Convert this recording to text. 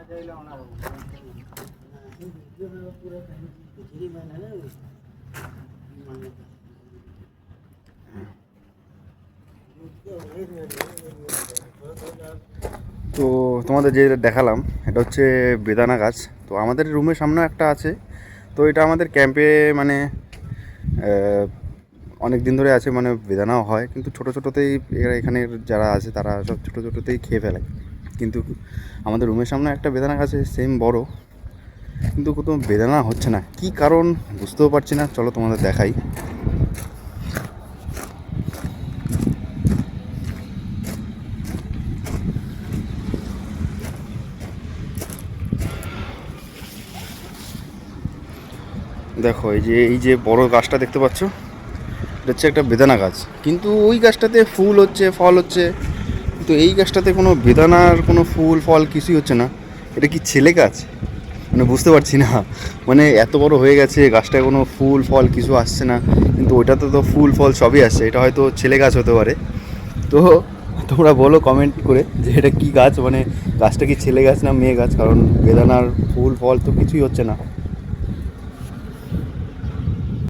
তো তোমাদের যে দেখালাম এটা হচ্ছে বেদানা গাছ। তো আমাদের রুমের সামনেও একটা আছে। তো এটা আমাদের ক্যাম্পে মানে অনেক দিন ধরে আছে, মানে বেদানাও হয়, কিন্তু ছোটো ছোটোতেই এখানের যারা আছে তারা সব ছোটো ছোটোতেই খেয়ে ফেলে। কিন্তু আমাদের রুমের সামনে একটা বেদানা গাছ সেম বড়, কিন্তু কোথাও বেদানা হচ্ছে না, কি কারণ বুঝতেও পারছি না। চলো তোমাদের দেখাই। দেখো এই যে বড় গাছটা দেখতে পাচ্ছ, এটা হচ্ছে একটা বেদানা গাছ, কিন্তু ওই গাছটাতে ফুল হচ্ছে, ফল হচ্ছে, কিন্তু এই গাছটাতে কোনো বেদানার কোনো ফুল ফল কিছুই হচ্ছে না। এটা কি ছেলে গাছ? মানে বুঝতে পারছি না। মানে এত বড় হয়ে গেছে গাছটায় কোনো ফুল ফল কিছু আসছে না, কিন্তু ওইটাতে তো ফুল ফল সবই আসছে। এটা হয়তো ছেলে গাছ হতে পারে। তো তোমরা বলো কমেন্ট করে যে এটা কি গাছ, মানে গাছটা কি ছেলে গাছ না মেয়ে গাছ, কারণ বেদানার ফুল ফল তো কিছুই হচ্ছে না।